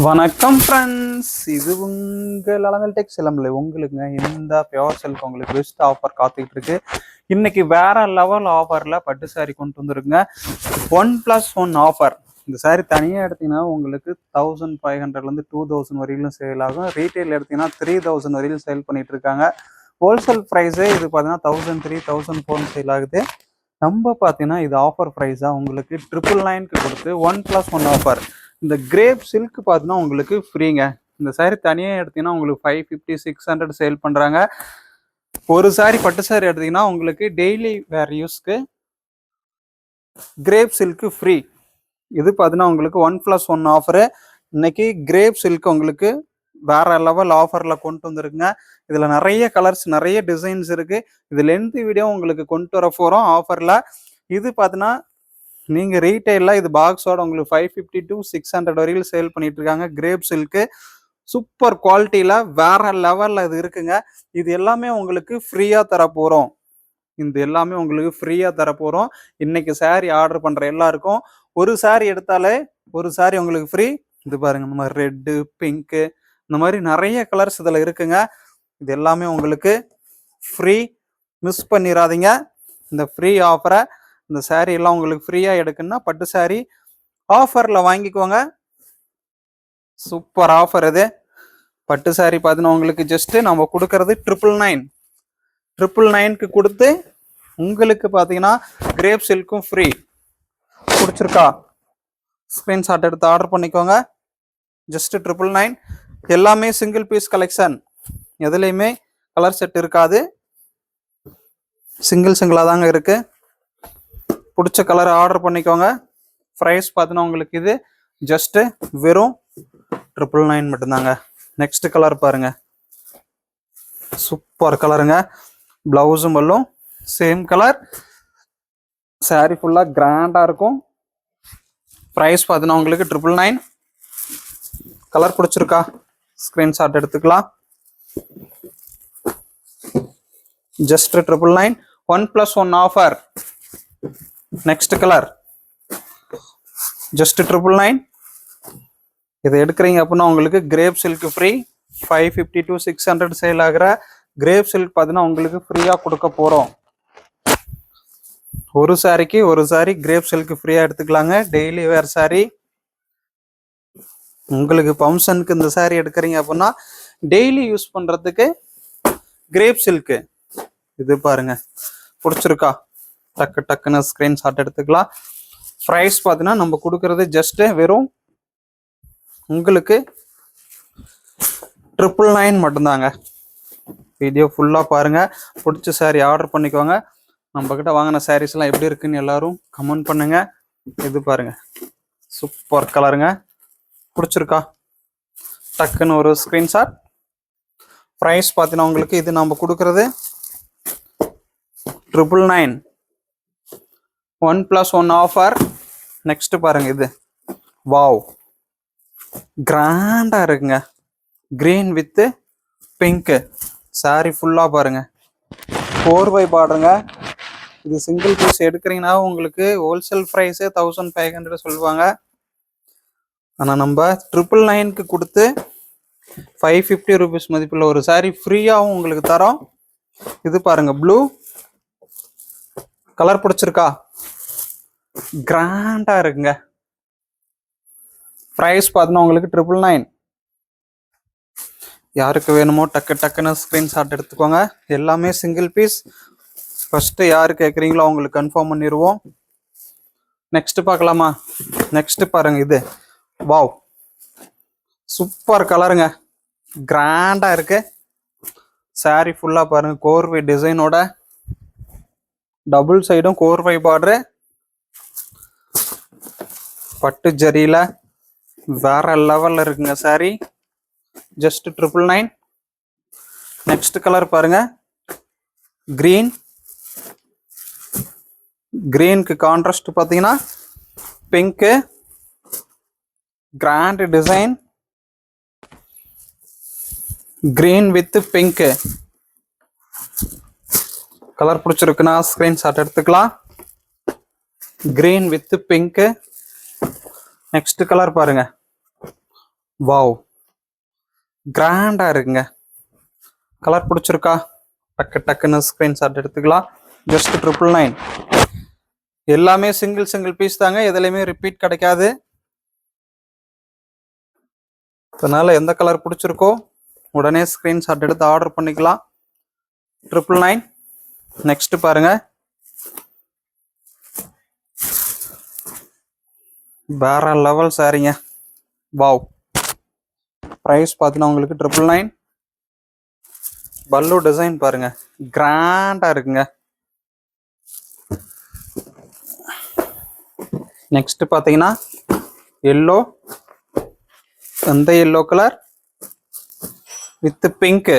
வணக்கம் ஃப்ரெண்ட்ஸ், இது உங்கள் அலங்கல் டெக் சிலம்பில் உங்களுக்குங்க. இந்த பியோர் சில்க் உங்களுக்கு பெஸ்ட் ஆஃபர் காத்துக்கிட்டு இருக்கு. இன்னைக்கு வேற லெவல் ஆஃபரில் பட்டு சாரி கொண்டு வந்துருக்குங்க. 1+1 ஆஃபர். இந்த சாரி தனியாக எடுத்தீங்கன்னா உங்களுக்கு 1500லேருந்து 2000 வரையிலும் சேல் ஆகும். ரீட்டைல் எடுத்தீங்கன்னா 3000 வரையிலும் சேல் பண்ணிட்டு இருக்காங்க. ஹோல்சேல் ப்ரைஸே இது பார்த்தீங்கன்னா 1300, 1400 சேல் ஆகுது. நம்ம பார்த்தீங்கன்னா இது ஆஃபர் ப்ரைஸாக உங்களுக்கு 999க்கு கொடுத்து 1+1 ஆஃபர். இந்த கிரேப் சில்க் பார்த்தீங்கன்னா உங்களுக்கு ஃப்ரீங்க. இந்த சாரி தனியாக எடுத்தீங்கன்னா உங்களுக்கு 550, 600 சேல் பண்ணுறாங்க. ஒரு சாரி பட்டு சாரி எடுத்தீங்கன்னா உங்களுக்கு டெய்லி வேர் யூஸ்க்கு கிரேப் சில்க்கு ஃப்ரீ. இது பார்த்தீங்கன்னா உங்களுக்கு 1+1 ஆஃபரு. இன்னைக்கு கிரேப் சில்க் உங்களுக்கு வேற லெவல் ஆஃபரில் கொண்டு வந்துருக்குங்க. இதில் நிறைய கலர்ஸ், நிறைய டிசைன்ஸ் இருக்கு. இது லென்த் வீடியோ உங்களுக்கு கொண்டு வர போகிறோம் ஆஃபரில். இது பார்த்தீங்கன்னா நீங்கள் ரீட்டைலில் இது பாக்ஸோட உங்களுக்கு 550 to 600 வரையில் சேல் பண்ணிட்டு இருக்காங்க. கிரேப் சில்க்கு சூப்பர் குவாலிட்டியில் வேற லெவலில் இது இருக்குங்க. இது எல்லாமே உங்களுக்கு ஃப்ரீயாக தரப்போகிறோம். இந்த எல்லாமே உங்களுக்கு ஃப்ரீயாக தரப்போகிறோம். இன்னைக்கு சாரி ஆர்டர் பண்ணுற எல்லாருக்கும் ஒரு சாரி எடுத்தாலே ஒரு சாரி உங்களுக்கு ஃப்ரீ. இது பாருங்க, இந்த மாதிரி ரெட்டு, பிங்க்கு, இந்த மாதிரி நிறைய கலர்ஸ் இதில் இருக்குங்க. இது எல்லாமே உங்களுக்கு ஃப்ரீ. மிஸ் பண்ணிடாதீங்க இந்த ஃப்ரீ ஆஃபரை. இந்த சாரீ எல்லாம் உங்களுக்கு ஃப்ரீயாக எடுக்குன்னா பட்டு சாரீ ஆஃபரில் வாங்கிக்கோங்க. சூப்பர் ஆஃபர் இது. பட்டு சாரீ பார்த்தீங்கன்னா உங்களுக்கு ஜஸ்ட்டு நம்ம கொடுக்கறது 999க்கு கொடுத்து உங்களுக்கு பார்த்தீங்கன்னா கிரேப் சில்க்கும் ஃப்ரீ. பிடிச்சிருக்கா? ஸ்க்ரீன்ஷாட் எடுத்து ஆர்டர் பண்ணிக்கோங்க. ஜஸ்ட்டு 999. எல்லாமே சிங்கிள் பீஸ் கலெக்ஷன். எதுலேயுமே கலர் செட் இருக்காது, சிங்கிளாக தாங்க இருக்கு. பிடிச்ச கலரை ஆர்டர் பண்ணிக்கோங்க. ப்ரைஸ் பார்த்தீங்கன்னா உங்களுக்கு இது ஜஸ்ட்டு வெறும் 999 மட்டும்தாங்க. நெக்ஸ்ட் கலர் பாருங்க, சூப்பர் கலருங்க. பிளவுஸும் பல்லும் சேம் கலர். சாரி ஃபுல்லாக கிராண்டாக இருக்கும். ப்ரைஸ் பார்த்தீங்கன்னா உங்களுக்கு 999. கலர் பிடிச்சிருக்கா? ஸ்க்ரீன்ஷாட் எடுத்துக்கலாம். Just 999. 1+1 offer. Next colour just 999. இதை எடுக்கிறீங்க அப்படின்னா உங்களுக்கு grape silk free. 550 to 600 sale ஆகிற கிரேப் சில்க் பார்த்தீங்கன்னா உங்களுக்கு ஃப்ரீயாக கொடுக்க போகிறோம். ஒரு சாரிக்கு ஒரு சாரி கிரேப் சில்க் ஃப்ரீயாக எடுத்துக்கலாங்க. டெய்லி வேர் சாரி உங்களுக்கு ஃபங்க்ஷனுக்கு இந்த சாரி எடுக்கிறீங்க அப்படின்னா டெய்லி யூஸ் பண்ணுறதுக்கு கிரேப் சில்க்கு. இது பாருங்க, பிடிச்சிருக்கா? டக்குன்னு ஸ்க்ரீன்ஷாட் எடுத்துக்கலாம். ப்ரைஸ் பார்த்தீங்கன்னா நம்ம கொடுக்கறது ஜஸ்ட்டு வெறும் உங்களுக்கு 999 மட்டும்தாங்க. வீடியோ ஃபுல்லாக பாருங்கள். பிடிச்ச சாரீ ஆர்டர் பண்ணிக்கோங்க. நம்மக்கிட்ட வாங்கின சாரீஸ்லாம் எப்படி இருக்குன்னு எல்லாரும் கமெண்ட் பண்ணுங்க. இது பாருங்க, சூப்பர் கலருங்க. பிடிச்சிருக்கா? டக்குன்னு ஒரு ஸ்க்ரீன்ஷாட். ப்ரைஸ் பார்த்தீங்கன்னா உங்களுக்கு இது நம்ம கொடுக்கறது 999. 1+1 ஆஃபர். நெக்ஸ்ட் பாருங்க, இது வாவ் கிராண்டா இருக்குங்க. கிரீன் வித் பிங்க் சாரி ஃபுல்லாக பாருங்க. 4x பார்டருங்க. இது சிங்கிள் பீஸ் எடுக்கிறீங்கன்னா உங்களுக்கு ஹோல்சேல் ப்ரைஸே 1500 சொல்லுவாங்க. ஆனால் நம்ம 999க்கு கொடுத்து 550 ரூபீஸ் மதிப்புள்ள ஒரு சாரி ஃப்ரீயாகவும் உங்களுக்கு தரோம். இது பாருங்க, ப்ளூ கலர் பிடிச்சிருக்கா? கிராண்டா இருக்குங்க. ப்ரைஸ் பார்த்தீங்கன்னா உங்களுக்கு 999. யாருக்கு வேணுமோ டக்குன்னு ஸ்க்ரீன்ஷாட் எடுத்துக்கோங்க. எல்லாமே சிங்கிள் பீஸ். ஃபர்ஸ்ட் யாரு கேட்குறீங்களோ அவங்களுக்கு கன்ஃபார்ம் பண்ணிடுவோம். நெக்ஸ்ட் பார்க்கலாமா? நெக்ஸ்ட் பாருங்க, இது வாவ் சூப்பர் கலருங்க. கிராண்டா இருக்கு. சாரி ஃபுல்லாக பாருங்க, கோர்வை டிசைனோட டபுள் சைடும் கோர்வை பார்டரு. பட்டு ஜரியில வேற லெவல்ல இருக்குங்க சாரி. ஜஸ்ட் 999. நெக்ஸ்ட் கலர் பாருங்க, கிரீன். கிரீனுக்கு கான்ட்ராஸ்ட் பார்த்தீங்கன்னா pink. Grand design, green with pink. Colour பிடிச்சிருக்குன்னா ஸ்கிரீன்ஷாட் எடுத்துக்கலாம். Green with pink. Next colour பாருங்க, வாவ், கிராண்டா இருக்குங்க. கலர் பிடிச்சிருக்கா? டக்குன்னு ஸ்கிரீன்ஷாட் எடுத்துக்கலாம். ஜஸ்ட் 999. எல்லாமே சிங்கிள் பீஸ் தாங்க, எதுலையுமே ரிப்பீட் கிடைக்காது. அதனால எந்த கலர் பிடிச்சிருக்கோ உடனே ஸ்கிரீன்ஷாட் எடுத்து ஆர்டர் பண்ணிக்கலாம். 999. நெக்ஸ்ட் பாருங்க, வேற லெவல் சாரிங்க. வாவ், பிரைஸ் பார்த்தீங்கன்னா உங்களுக்கு 999. பல்லு டிசைன் பாருங்க, கிராண்டா இருக்குங்க. நெக்ஸ்ட் பார்த்தீங்கன்னா எல்லோ, அந்த yellow colour with pink,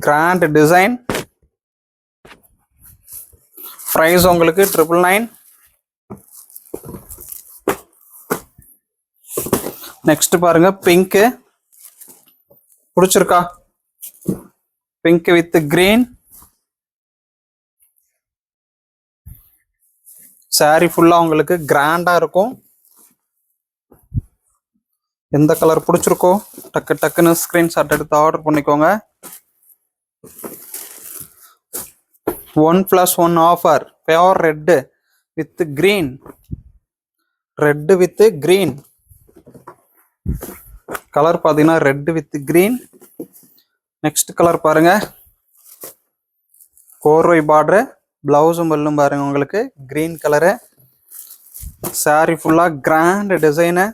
grand design. Price உங்களுக்கு 999. நெக்ஸ்ட் பாருங்க, பிங்க் பிடிச்சிருக்கா? Pink with green. சாரி ஃபுல்லா உங்களுக்கு கிராண்டா இருக்கும். எந்த கலர் பிடிச்சிருக்கோ டக்குன்னு ஸ்கிரீன்ஷாட் எடுத்து ஆர்டர் பண்ணிக்கோங்க. 1+1 offer. Pure red with green. Red with green colour பார்த்தீங்கன்னா red with green. Next colour பாருங்க, கோர்வை பார்டர், பிளவுஸும் பல்லும் பாருங்க உங்களுக்கு கிரீன் கலரு. சாரி ஃபுல்லா கிராண்ட் டிசைனு.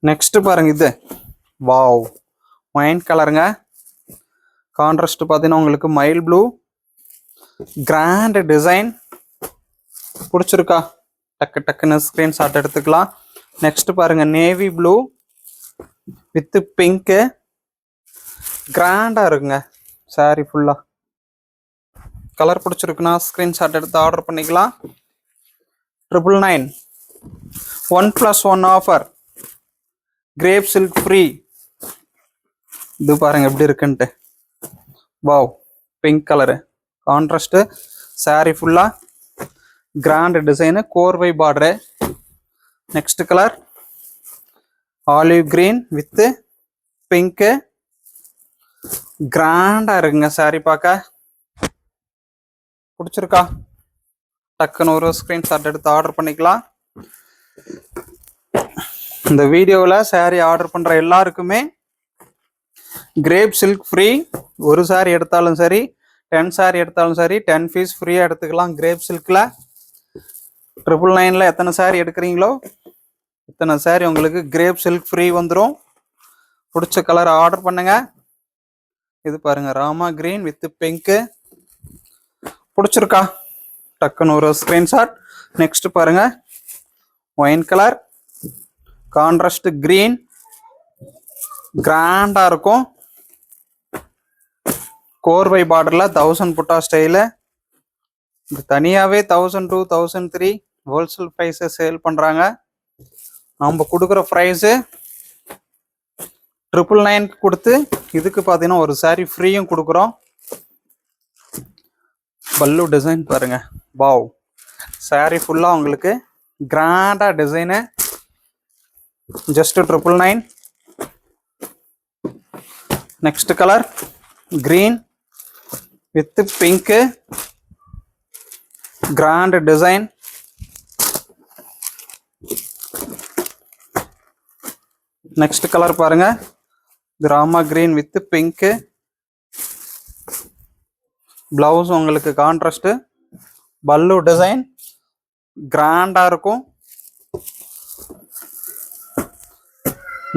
நெக்ஸ்ட் பாருங்க, இது வாவ், ஒயின் கலருங்க. கான்ட்ராஸ்ட் பார்த்தீங்கன்னா உங்களுக்கு மைல் ப்ளூ, கிராண்ட் டிசைன். பிடிச்சிருக்கா? டக்குன்னு ஸ்கிரீன்ஷாட் எடுத்துக்கலாம். நெக்ஸ்ட் பாருங்க, நேவி ப்ளூ வித் பிங்க், கிராண்டா இருக்குங்க சாரி ஃபுல்லா. கலர் பிடிச்சிருக்குன்னா ஸ்கிரீன்ஷாட் எடுத்து ஆர்டர் பண்ணிக்கலாம். 999. 1+1 ஆஃபர். Grape silk free. இது பாருங்க எப்படி இருக்குன்ட்டு. Wow, pink colour contrast. Sari ஃபுல்லா கிராண்ட் டிசைனு, கோர்வை border. Next colour olive green with pink, கிராண்டா இருக்குங்க சாரி பார்க்க. பிடிச்சிருக்கா? டக்குன்னு ஒரு ஸ்கிரீன்ஷாட் எடுத்து ஆர்டர் பண்ணிக்கலாம். இந்த வீடியோவில் சாரி ஆர்டர் பண்ற எல்லாருக்குமே கிரேப் சில்க் ஃப்ரீ. ஒரு சாரி எடுத்தாலும் சரி, 10 சாரி எடுத்தாலும் சரி, 10 பீஸ் ஃப்ரீயா எடுத்துக்கலாம். கிரேப் சில்க்ல 999ல எத்தனை சாரி எடுக்கிறீங்களோ இத்தனை சாரி உங்களுக்கு கிரேப் சில்க் ஃப்ரீ வந்துடும். பிடிச்ச கலர் ஆர்டர் பண்ணுங்க. இது பாருங்க, ராமா கிரீன் வித் பிங்க். பிடிச்சிருக்கா? டக்குன்னு ஒரு ஸ்கிரீன்ஷாட். நெக்ஸ்ட் பாருங்க, ஒயின் கலர், கான்ட்ராஸ்ட் கிரீன், கிராண்டா இருக்கும். கோர்வை பார்டர்ல 1000 புட்டா ஸ்டைலு. இது தனியாவே 1002, 1003 ஹோல்சேல் பிரைஸ் சேல் பண்றாங்க. நம்ம கொடுக்குற பிரைஸ் 999 கொடுத்து இதுக்கு பார்த்தீங்கன்னா ஒரு சாரி ஃப்ரீயும் கொடுக்குறோம். பல்லு டிசைன் பாருங்க, வாவ், சாரி ஃபுல்லா உங்களுக்கு கிராண்டா design. Just 999. Next colour green with pink, grand design. Next colour பாருங்க, Rama green with pink. Blouse உங்களுக்கு கான்ட்ராஸ்ட், பல்லு டிசைன் கிராண்டா இருக்கும்.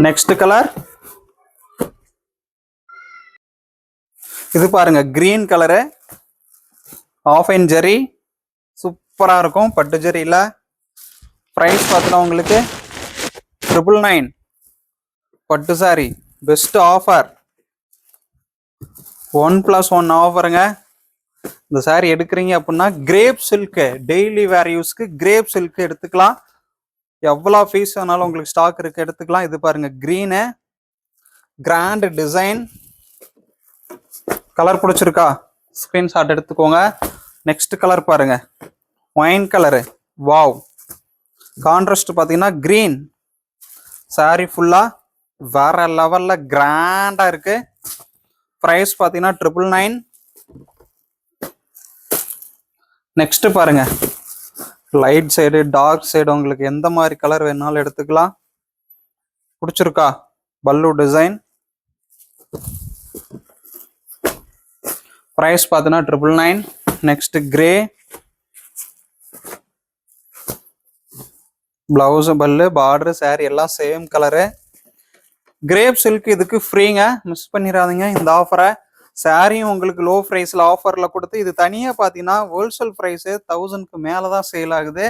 நெக்ஸ்ட் கலர் இது பாருங்க, green colour, off and Jerry, சூப்பரா இருக்கும் பட்டு ஜெரியில. பிரைஸ் பார்த்தீங்கன்னா உங்களுக்கு 999. பட்டு சாரி பெஸ்ட் ஆஃபர். 1+1 ஆஃபருங்க. இந்த சாரி எடுக்கிறீங்க அப்படின்னா கிரேப் சில்க் டெய்லி வேர் யூஸ்க்கு கிரேப் சில்க் எடுத்துக்கலாம். எவ்வளோ பீஸ் வேணாலும் உங்களுக்கு ஸ்டாக் இருக்கு, எடுத்துக்கலாம். இது பாருங்க, கிரீனு, கிராண்ட் டிசைன். கலர் பிடிச்சிருக்கா? ஸ்கிரீன்ஷாட் எடுத்துக்கோங்க. நெக்ஸ்ட் கலர் பாருங்க, ஒயின் கலரு. வாவ், கான்ட்ராஸ்ட் பார்த்தீங்கன்னா கிரீன், சாரி ஃபுல்லா வேற லெவல்ல கிராண்டா இருக்கு. பிரைஸ் பாத்தீங்கன்னா 999. நெக்ஸ்ட் பாருங்க, லைட் சைடு டார்க் சைடு உங்களுக்கு எந்த மாதிரி கலர் வேணாலும் எடுத்துக்கலாம். பிடிச்சிருக்கா? பல்லு டிசைன். பிரைஸ் பார்த்தீங்கன்னா 999. நெக்ஸ்ட் கிரே, பிளவுஸ் பல்லு பார்டர் சாரி எல்லாம் சேம் கலரு. கிரேப் சில்க் இதுக்கு ஃப்ரீங்க, மிஸ் பண்ணிடாதீங்க இந்த ஆஃபரை. சாரியும் உங்களுக்கு லோ ப்ரைஸில் ஆஃபரில் கொடுத்து, இது தனியாக பார்த்தீங்கன்னா ஹோல்சேல் ப்ரைஸு 1000க்கு மேலே தான் சேல் ஆகுது.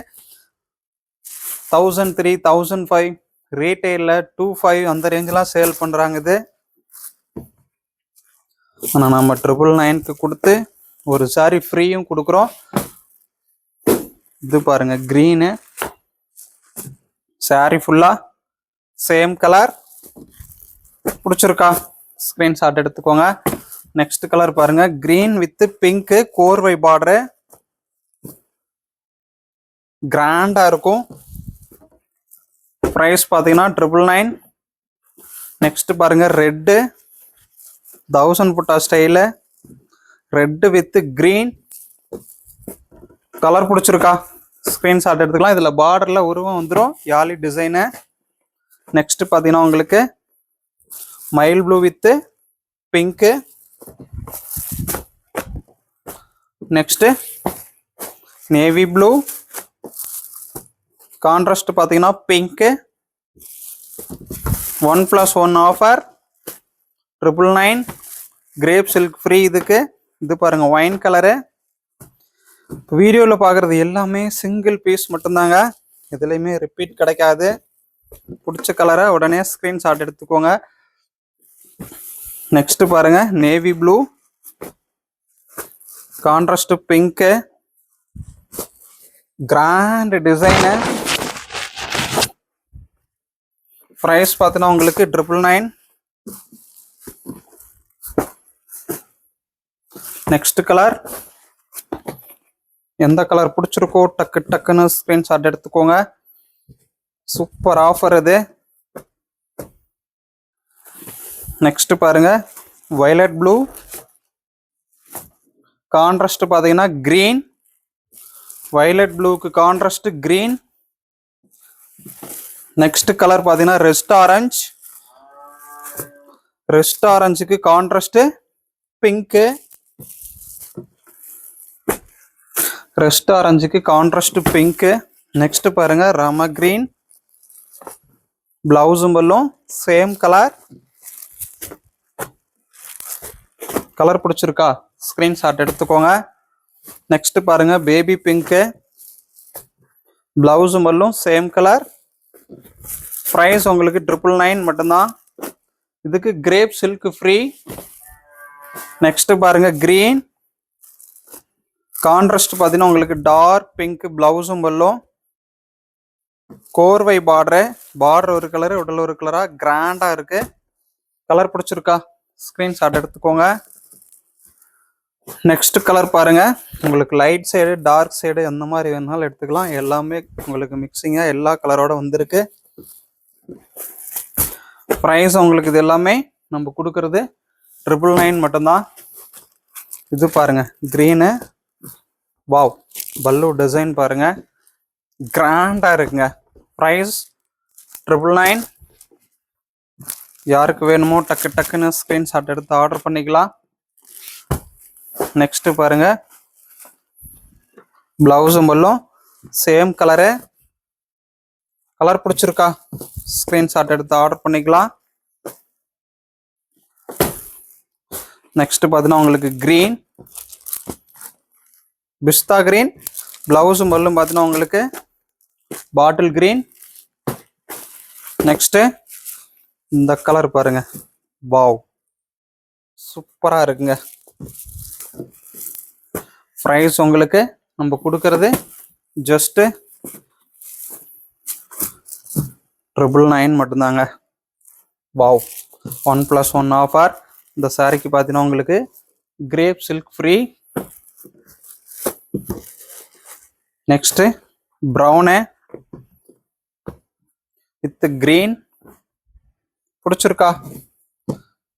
1003, 1005, ரீட்டெயிலில் 25 அந்த ரேஞ்செலாம் சேல் பண்ணுறாங்க. இது ஆனால் நம்ம 999க்கு கொடுத்து ஒரு சாரி ஃப்ரீயும் கொடுக்குறோம். இது பாருங்க க்ரீனு, சாரி ஃபுல்லாக சேம் கலர். பிடிச்சிருக்கா? ஸ்க்ரீன்ஷாட் எடுத்துக்கோங்க. நெக்ஸ்ட் கலர் பாருங்க, கிரீன் வித் பிங்க் கோர்வை பார்டரு, கிராண்டா இருக்கும். பிரைஸ் பார்த்தீங்கன்னா 999. நெக்ஸ்ட் பாருங்க ரெட்டு, 1000 புட்டா style, red with green. Colour பிடிச்சிருக்கா? ஸ்க்ரீன்ஷாட் எடுத்துக்கலாம். இதில் பார்டரில் உருவம் வந்துடும், யாலி டிசைனு. நெக்ஸ்ட் பார்த்தீங்கன்னா உங்களுக்கு மயில் blue with pink. Next navy blue, contrast பார்த்தீங்கன்னா pink. 1+1 offer 999. Crepe silk free இதுக்கு. இது பாருங்க ஒயின் கலரு. வீடியோவில் பார்க்குறது எல்லாமே சிங்கிள் பீஸ் மட்டும்தாங்க, இதுலேயுமே ரிப்பீட் கிடைக்காது. பிடிச்ச கலரை உடனே ஸ்க்ரீன்ஷாட் எடுத்துக்கோங்க. நெக்ஸ்ட் பாருங்க navy blue, contrast pink, grand design. Price பார்த்தீங்கன்னா உங்களுக்கு 999. நெக்ஸ்ட் கலர் எந்த கலர் பிடிச்சிருக்கோ டக்கு டக்குன்னு ஸ்க்ரீன்ஷாட் எடுத்துக்கோங்க. சூப்பர் ஆஃபர் இது. நெக்ஸ்ட் பாருங்க வயலட் ப்ளூ, கான்ட்ராஸ்ட் பார்த்தீங்கன்னா கிரீன். வயலட் ப்ளூக்கு கான்ட்ராஸ்ட் கிரீன். நெக்ஸ்ட் கலர் பார்த்தீங்கன்னா ரெஸ்ட் ஆரஞ்ச். ரெஸ்ட் ஆரஞ்சுக்கு கான்ட்ராஸ்ட் பிங்க்கு. ரெஸ்ட் ஆரஞ்சுக்கு கான்ட்ராஸ்ட் பிங்க்கு. நெக்ஸ்ட் பாருங்க ராமா கிரீன், பிளவுஸும் பல்லும் சேம் கலர். கலர் பிடிச்சிருக்கா? ஸ்க்ரீன்ஷாட் எடுத்துக்கோங்க. நெக்ஸ்ட் பாருங்க பேபி பிங்க்கு, பிளவுஸும் பல்லும் சேம் கலர். ப்ரைஸ் உங்களுக்கு 999 மட்டும்தான். இதுக்கு கிரேப் சில்க் ஃப்ரீ. நெக்ஸ்ட் பாருங்க கிரீன், கான்ட்ராஸ்ட் பார்த்தீங்கன்னா உங்களுக்கு டார்க் பிங்க், பிளவுஸும் பல்லும், கோர்வை பார்டரு. பார்டர் ஒரு கலரு, உடல் ஒரு கலரா கிராண்டா இருக்கு. கலர் பிடிச்சிருக்கா? ஸ்க்ரீன்ஷாட் எடுத்துக்கோங்க. நெக்ஸ்ட் கலர் பாருங்க, உங்களுக்கு லைட் சைடு டார்க் சைடு எந்த மாதிரி வேணாலும் எடுத்துக்கலாம். எல்லாமே உங்களுக்கு மிக்சிங்கா எல்லா கலரோட வந்திருக்கு. ப்ரைஸ் உங்களுக்கு இது எல்லாமே நம்ம கொடுக்கறது 999 மட்டும்தான். இது பாருங்க கிரீனு, வாவ் பல்லு டிசைன் பாருங்க கிராண்டா இருக்குங்க. ப்ரைஸ் 999. யாருக்கு வேணுமோ டக்கு டக்குன்னு ஸ்க்ரீன்ஷாட் எடுத்து ஆர்டர் பண்ணிக்கலாம். நெக்ஸ்ட் பாருங்க பிளவுஸும் பல்லும் சேம் கலரு. கலர் பிடிச்சிருக்கா? ஸ்க்ரீன்ஷாட் எடுத்து ஆர்டர் பண்ணிக்கலாம். நெக்ஸ்ட் பார்த்தீங்கன்னா உங்களுக்கு கிரீன், பிஸ்தா கிரீன், பிளவுஸும் பல்லும் பார்த்தீங்கன்னா உங்களுக்கு பாட்டில் கிரீன். நெக்ஸ்ட் இந்த கலர் பாருங்க, வாவ் சூப்பரா இருக்குங்க. ப்ரைஸ் உங்களுக்கு நம்ம கொடுக்கறது ஜஸ்ட் 999 மட்டும்தாங்க. Wow 1+1 offer. இந்த சாரிக்கு பார்த்தீங்கன்னா உங்களுக்கு grape silk free. Next brown with green, பிடிச்சிருக்கா?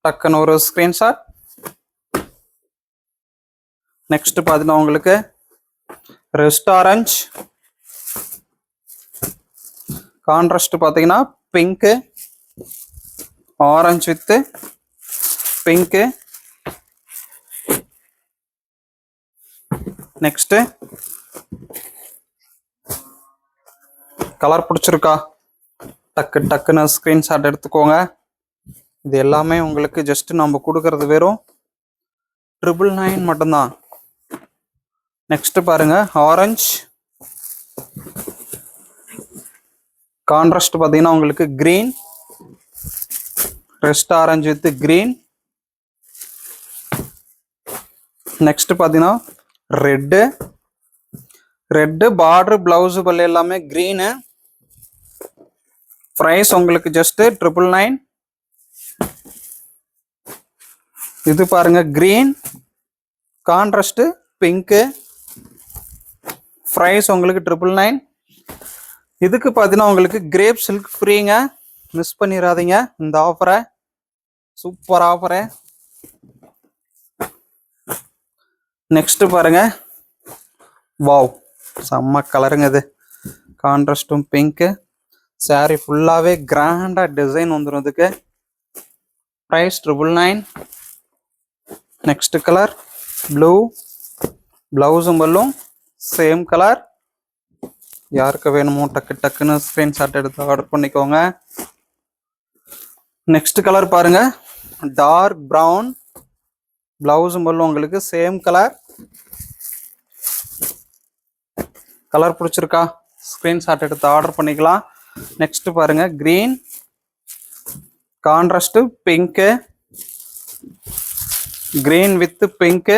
டக்குன்னு ஒரு ஸ்கிரீன்ஷாட். நெக்ஸ்ட் பார்த்தீங்கன்னா உங்களுக்கு ரெஸ்ட் ஆரஞ்ச், கான்ட்ராஸ்ட் பார்த்தீங்கன்னா pink, orange with pink. Next colour பிடிச்சிருக்கா? டக்குன்னு ஸ்கிரீன்ஷாட் எடுத்துக்கோங்க. இது எல்லாமே உங்களுக்கு ஜஸ்ட் நம்ம கொடுக்கறது வெறும் 999 மட்டும்தான். நெக்ஸ்ட் பாருங்க ஆரஞ்சு, கான்ட்ராஸ்ட் பார்த்தீங்கன்னா உங்களுக்கு green, rest orange with green. Next பார்த்தீங்கன்னா ரெட்டு பார்டர் பிளவுஸ் பல்லு எல்லாமே கிரீனு. ப்ரைஸ் உங்களுக்கு ஜஸ்ட் 999. இது பாருங்க கிரீன், கான்ட்ராஸ்ட் பிங்க்கு, ப்ரைஸ் உங்களுக்கு 999. இதுக்கு பார்த்தீங்கன்னா உங்களுக்கு கிரேப் சில்க் ஃப்ரீங்க, மிஸ் பண்ணிடாதீங்க இந்த ஆஃபரை, சூப்பர் ஆஃபரு. நெக்ஸ்ட் பாருங்க, வாவ் செம்ம கலருங்க இது, கான்ட்ராஸ்டும் பிங்க்கு. சாரி ஃபுல்லாகவே கிராண்டாக டிசைன் வந்துடும் இதுக்கு. ப்ரைஸ் 999. நெக்ஸ்ட் கலர் ப்ளூ, ப்ளவுஸும் பல்லும் சேம் கலர். யாருக்கு வேணுமோ டக்குன்னு ஸ்க்ரீன்ஷாட் எடுத்து ஆர்டர் பண்ணிக்கோங்க. நெக்ஸ்ட் கலர் பாருங்க டார்க் ப்ரௌன், பிளவுஸும் பல்லும் உங்களுக்கு சேம் கலர். கலர் பிடிச்சிருக்கா? ஸ்க்ரீன்ஷாட் எடுத்து ஆர்டர் பண்ணிக்கலாம். நெக்ஸ்ட் பாருங்க green, contrast pink, green with pink.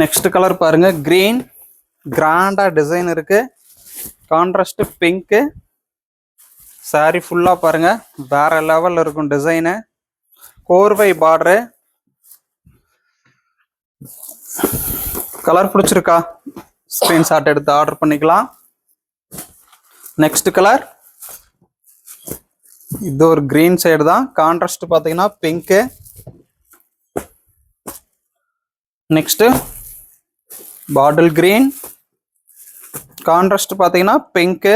Next colour பாருங்க கிரீன், கிராண்டா டிசைன் இருக்கு, கான்ட்ராஸ்ட் பிங்க்கு. சாரி ஃபுல்லா பாருங்க வேற லெவல்ல இருக்கும் டிசைனு, கோர்வை பார்டரு. கலர் பிடிச்சிருக்கா? ஸ்கிரீன்ஷாட் எடுத்து ஆர்டர் பண்ணிக்கலாம். நெக்ஸ்ட் கலர் இது ஒரு கிரீன் சைடு தான், கான்ட்ராஸ்ட் பார்த்தீங்கன்னா pink. Next bottle green, contrast பார்த்தீங்கன்னா பிங்க்கு.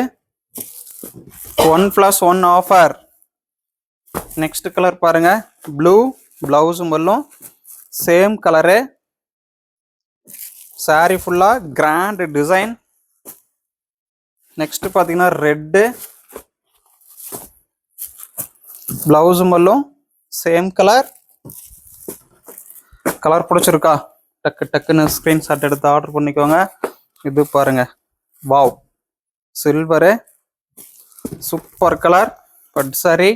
1+1 ஆஃபர். நெக்ஸ்ட் கலர் பாருங்க ப்ளூ, பிளவுஸும் பல்லும் சேம் கலரு. சாரி ஃபுல்லா கிராண்ட் டிசைன். நெக்ஸ்ட் பார்த்தீங்கன்னா ரெட்டு, பிளவுஸும் பல்லும் சேம் கலர். கலர் பிடிச்சிருக்கா? டக்குன்னு ஸ்கிரீன்ஷாட் எடுத்து ஆர்டர் பண்ணிக்கோங்க. இது பாருங்க wow silver, super colour but sorry.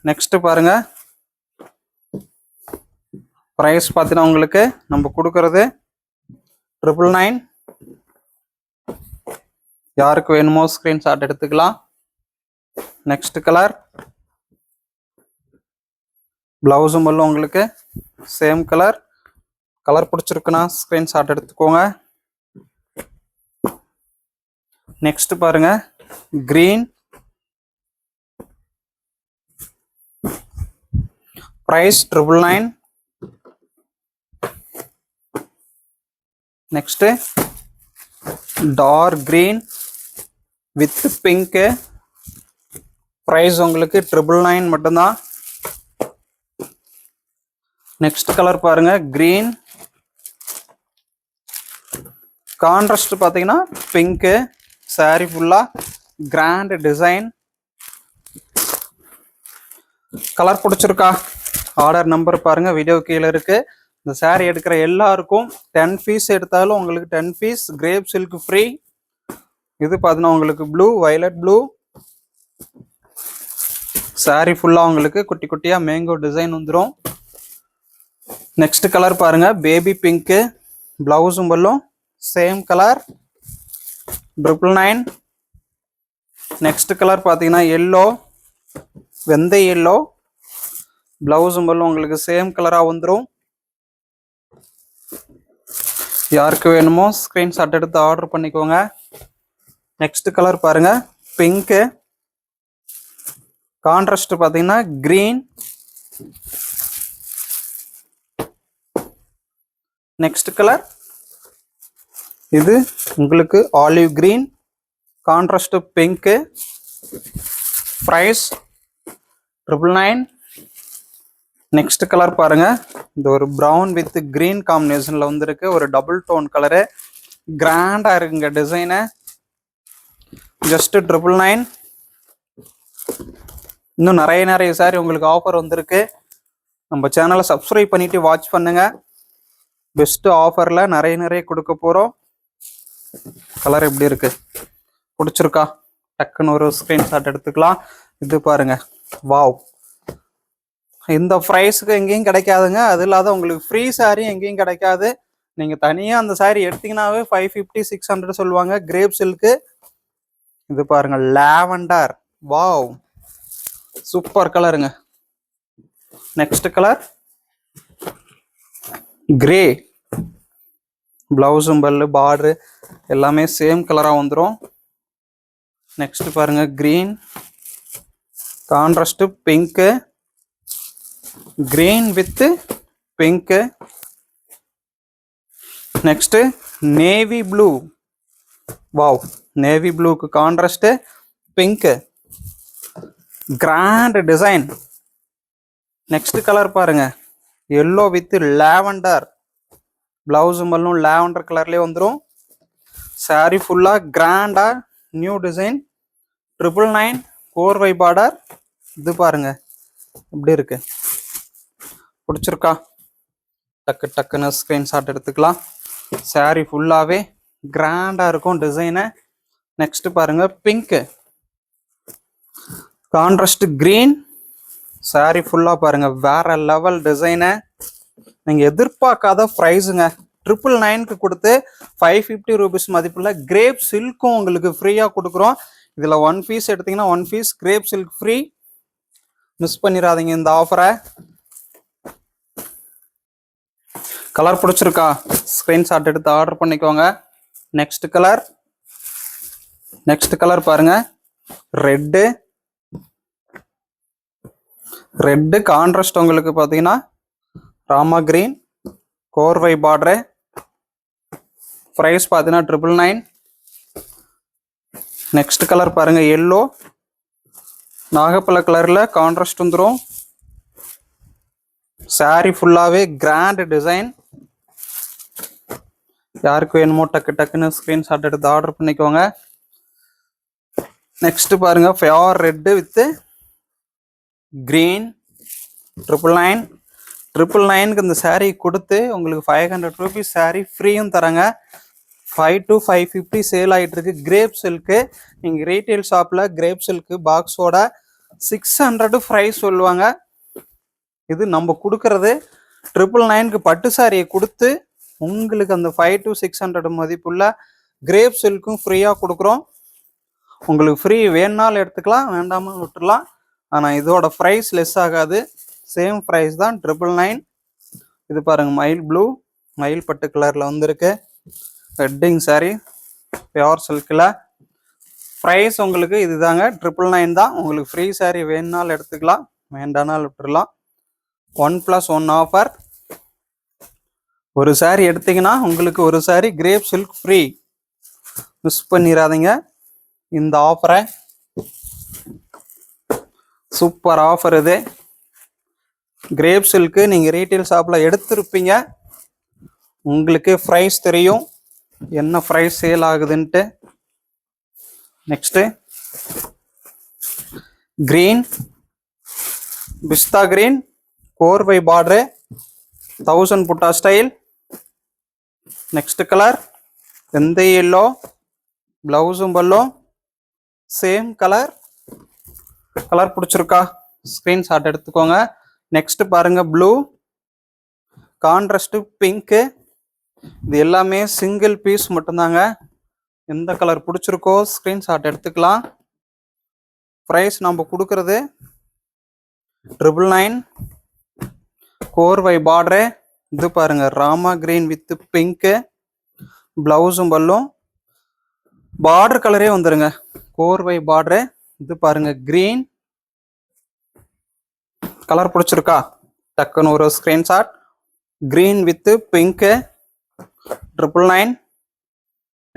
Next பாருங்க ப்ரைஸ் பார்த்தீங்கன்னா உங்களுக்கு நம்ம கொடுக்கறது 999. யாருக்கு வேணுமோ ஸ்கிரீன்ஷாட் எடுத்துக்கலாம். நெக்ஸ்ட் கலர் பிளவுஸும் பல்லும் உங்களுக்கு சேம் கலர். கலர் பிடிச்சிருக்குன்னா ஸ்கிரீன்ஷாட் எடுத்துக்கோங்க. நெக்ஸ்ட் பாருங்க green, price 999. Next dark green with pink, price உங்களுக்கு 999 மட்டும்தான். நெக்ஸ்ட் கலர் பாருங்க கிரீன், கான்ட்ராஸ்ட் பார்த்தீங்கன்னா பிங்க்கு. சாரி ஃபுல்லா கிராண்ட் டிசைன். கலர் பிடிச்சிருக்கா? ஆர்டர் நம்பர் பாருங்க வீடியோ கீழே இருக்கு. இந்த சாரி எடுக்கிற எல்லாருக்கும் 10 பீஸ் எடுத்தாலும் உங்களுக்கு 10 பீஸ் கிரேப் சில்க் ஃப்ரீ. இது பார்த்தீங்கன்னா உங்களுக்கு ப்ளூ, வயலட் ப்ளூ. சாரி ஃபுல்லா உங்களுக்கு குட்டி குட்டியா மேங்கோ டிசைன் வந்துடும். நெக்ஸ்ட் கலர் பாருங்க பேபி பிங்க்கு, பிளவுஸும் பல்லும் சேம் கலர் 999. நெக்ஸ்ட் கலர் பார்த்தீங்கன்னா எல்லோ, வெந்தய எல்லோ, பிளவுஸும் பல்லும் உங்களுக்கு சேம் கலரா வந்துடும். யாருக்கு வேணுமோ ஸ்கிரீன்ஷாட் எடுத்து ஆர்டர் பண்ணிக்கோங்க. நெக்ஸ்ட் கலர் பாருங்க பிங்க்கு, கான்ட்ராஸ்ட் பார்த்தீங்கன்னா கிரீன். நெக்ஸ்ட் கலர் இது உங்களுக்கு olive green, contrast pink. Price 999. Next colour பாருங்க, இந்த ஒரு ப்ரௌன் வித் கிரீன் காம்பினேஷன்ல வந்துருக்கு. ஒரு டபுள் டோன் கலரு, கிராண்டா இருக்குங்க டிசைனு. ஜஸ்ட் 999. இன்னும் நிறைய சாரி உங்களுக்கு ஆஃபர் வந்திருக்கு. நம்ம சேனலை சப்ஸ்கிரைப் பண்ணிட்டு வாட்ச் பண்ணுங்க. பெஸ்ட் ஆஃபர்ல நிறைய கொடுக்க போறோம். கலர் எப்படி இருக்கு, பிடிச்சிருக்கா? டக்குன்னு ஒரு ஸ்கிரீன்ஷாட் எடுத்துக்கலாம். இது பாருங்க, வாவ். இந்த ப்ரைஸுக்கு எங்கேயும் கிடைக்காதுங்க. அது இல்லாத உங்களுக்கு ஃப்ரீ சாரி எங்கேயும் கிடைக்காது. நீங்க தனியா அந்த சாரி எடுத்தீங்கன்னாவே 550 600 சொல்லுவாங்க. Crepe silk. இது பாருங்க, லாவெண்டர். வாவ், சூப்பர் கலருங்க. Next colour grey. பிளவுஸும் பல்லு பார்டரு எல்லாமே சேம் கலரா வந்துடும். நெக்ஸ்ட் பாருங்க, green, contrast pink, green with pink. Next navy blue. Wow, navy ப்ளூக்கு contrast pink, grand design. Next colour பாருங்க, எல்லோ வித் லாவெண்டர். பிளவுஸும் பல்லும் லாவெண்டர் கலர்லேயே வந்துடும். சாரி ஃபுல்லா கிராண்டா நியூ டிசைன். 999 4Y border. இது பாருங்க எப்படி இருக்கு, பிடிச்சிருக்கா? டக்குன்னு ஸ்கிரீன்ஷாட் எடுத்துக்கலாம். சாரி ஃபுல்லாவே கிராண்டா இருக்கும் டிசைனு. நெக்ஸ்ட் பாருங்க, பிங்க், கான்ட்ராஸ்ட் கிரீன். சாரி ஃபுல்லா பாருங்க, வேற லெவல் டிசைனு. நீங்க எதிர்பார்க்காத ப்ரைஸுங்க. 999க்கு கொடுத்து 550 ரூபீஸ் மதிப்புள்ள கிரேப் சில்க்கும் உங்களுக்கு ஃப்ரீயா கொடுக்குறோம். இதுல 1 பீஸ் எடுத்தீங்கன்னா 1 piece crepe silk free. Miss பண்ணிடாதீங்க இந்த ஆஃபரை. கலர் பிடிச்சிருக்கா? ஸ்கிரீன்ஷாட் எடுத்து ஆர்டர் பண்ணிக்கோங்க. நெக்ஸ்ட் கலர் பாருங்க, ரெட்டு கான்ட்ராஸ்ட் உங்களுக்கு பார்த்தீங்கன்னா Rama green, 4Y border. Price பார்த்தீங்கன்னா 999. நெக்ஸ்ட் கலர் பாருங்க, எல்லோ, நாகப்பழ கலர்ல கான்ட்ராஸ்ட் வந்துடும். சாரி ஃபுல்லாவே கிராண்ட் டிசைன். யாருக்கு வேணுமோ டக்குன்னு ஸ்கிரீன்ஷாட் எடுத்து ஆர்டர் பண்ணிக்கோங்க. நெக்ஸ்ட் பாருங்க, ஃபேர் ரெட் வித் கிரீன். 999. 999க்கு இந்த சாரீ கொடுத்து உங்களுக்கு 500 ரூபீஸ் சாரீ ஃப்ரீயும் தராங்க. 5 to 550 சேல் ஆகிட்டு இருக்கு கிரேப் சில்க்கு. நீங்கள் ரீட்டைல் ஷாப்பில் கிரேப் சில்க்கு பாக்ஸோட 600 ப்ரைஸ் சொல்லுவாங்க. இது நம்ம கொடுக்கறது 999க்கு பட்டு சாரியை கொடுத்து உங்களுக்கு அந்த 5 to 600 மதிப்புள்ள கிரேப் சில்க்கும் ஃப்ரீயாக கொடுக்குறோம். உங்களுக்கு ஃப்ரீ வேணுனாலும் எடுத்துக்கலாம், வேண்டாமல் விட்டுடலாம். ஆனால் இதோட ப்ரைஸ் லெஸ் ஆகாது, சேம் ப்ரைஸ் தான் 999. இது பாருங்க, மயில் ப்ளூ, மயில் பட்டு கலரில் வந்திருக்கு. வெட்டிங் சாரி, பியோர் சில்கில். ப்ரைஸ் உங்களுக்கு இதுதாங்க, 999 தான். உங்களுக்கு ஃப்ரீ சாரி வேணுனாலும் எடுத்துக்கலாம், வேண்டானாலும் விட்டுடலாம். 1+1 ஆஃபர். ஒரு சாரி எடுத்தீங்கன்னா உங்களுக்கு ஒரு sorry grape silk free. Miss பண்ணிடாதீங்க இந்த ஆஃபரை. சூப்பர் ஆஃபர் இது. கிரேப் சில்க்கு நீங்கள் ரீட்டைல் ஷாப்பில் எடுத்திருப்பீங்க, உங்களுக்கு ப்ரைஸ் தெரியும் என்ன ப்ரைஸ் சேல் ஆகுதுன்ட்டு. நெக்ஸ்ட்டு கிரீன், பிஸ்தா கிரீன், 4Y பார்டரு, 1000 புட்டா ஸ்டைல். நெக்ஸ்ட் கலர் எந்த எல்லோ, பிளவுஸும் பல்லும் சேம் கலர். கலர் பிடிச்சிருக்கா? ஸ்கிரீன்ஷாட் எடுத்துக்கோங்க. நெக்ஸ்ட் பாருங்க, ப்ளூ, கான்ட்ராஸ்ட் பிங்க்கு. இது எல்லாமே சிங்கிள் பீஸ் மட்டும்தாங்க. எந்த கலர் பிடிச்சிருக்கோ ஸ்கிரீன்ஷாட் எடுத்துக்கலாம். ப்ரைஸ் நம்ம கொடுக்கறது 999. 4Y border. இது பாருங்க, ராமா கிரீன் வித் பிங்க்கு, பிளவுஸும் பல்லும் பார்டர் கலரே வந்துருங்க, 4Y பார்டரு. இது பாருங்க, கிரீன், கலர் பிடிச்சிருக்கா? டக்குன்னு ஒரு screenshot. Green with pink 999.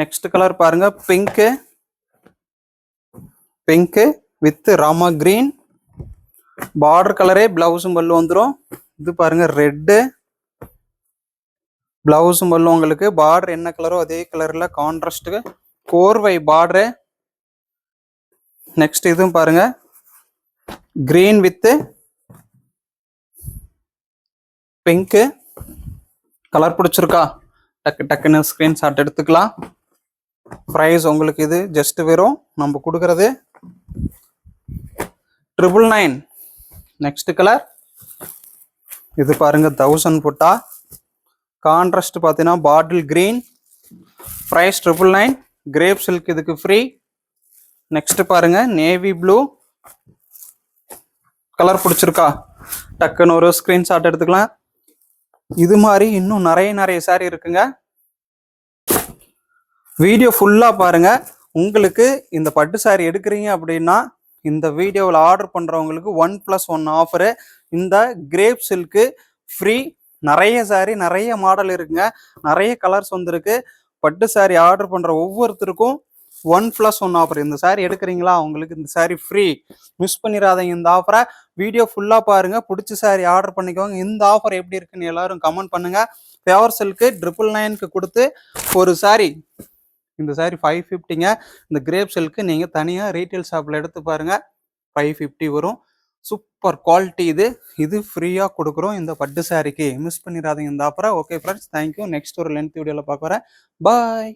Next colour பாருங்க, pink with Rama green. Border கலரே பிளவுஸும் பல்லு வந்துடும். இது பாருங்க ரெட்டு, பிளவுஸும் பல்லு உங்களுக்கு. பார்டர் என்ன கலரோ அதே கலர்ல கான்ட்ராஸ்ட் கோர்வை பார்டரு. நெக்ஸ்ட் இதுவும் பாருங்க கிரீன் வித் பிங்க்கு. கலர் பிடிச்சிருக்கா? டக்குன்னு ஸ்கிரீன்ஷாட் எடுத்துக்கலாம். ப்ரைஸ் உங்களுக்கு இது ஜஸ்ட் வெறும் நம்ம கொடுக்கறது 999. நெக்ஸ்ட் கலர் இது பாருங்க 1000 புட்டா. கான்ட்ராஸ்ட் பார்த்தீங்கன்னா bottle green. Price 999. Crepe silk இதுக்கு ஃப்ரீ. நெக்ஸ்ட் பாருங்க நேவி ப்ளூ. கலர் பிடிச்சிருக்கா? டக்குன்னு ஒரு ஸ்கிரீன்ஷாட் எடுத்துக்கலாம். இது மாதிரி இன்னும் நிறைய சாரி இருக்குங்க. வீடியோ ஃபுல்லாக பாருங்க. உங்களுக்கு இந்த பட்டு சாரி எடுக்கிறீங்க அப்படின்னா இந்த வீடியோவில் ஆர்டர் பண்ணுறவங்களுக்கு 1+1 ஆஃபரு. இந்த கிரேப் சில்க்கு ஃப்ரீ. நிறைய சாரி நிறைய மாடல் இருக்குங்க, நிறைய கலர்ஸ் வந்துருக்கு. பட்டு சாரி ஆர்டர் பண்ணுற ஒவ்வொருத்தருக்கும் 1+1 ஆஃபர். இந்த சாரி எடுக்கிறீங்களா உங்களுக்கு இந்த சாரி ஃப்ரீ. மிஸ் பண்ணிடாதீங்க இந்த ஆஃபரை. வீடியோ ஃபுல்லாக பாருங்க, பிடிச்ச சாரி ஆர்டர் பண்ணிக்கோங்க. இந்த ஆஃபர் எப்படி இருக்குன்னு எல்லாரும் கமெண்ட் பண்ணுங்க. பியூர் சில்க்கு 999க்கு கொடுத்து ஒரு சாரி, இந்த சாரி 550ங்க. இந்த கிரேப் சில்க்கு நீங்கள் தனியாக ரீட்டைல் ஷாப்பில் எடுத்து பாருங்க 550 வரும். சூப்பர் குவாலிட்டி இது ஃப்ரீயாக கொடுக்குறோம் இந்த பட்டு சாரிக்கு. மிஸ் பண்ணிடாதீங்க இந்த ஆஃபரை. Okay friends, thank you. நெக்ஸ்ட் ஒரு லென்த் வீடியோவில் பார்க்குறேன். பாய்.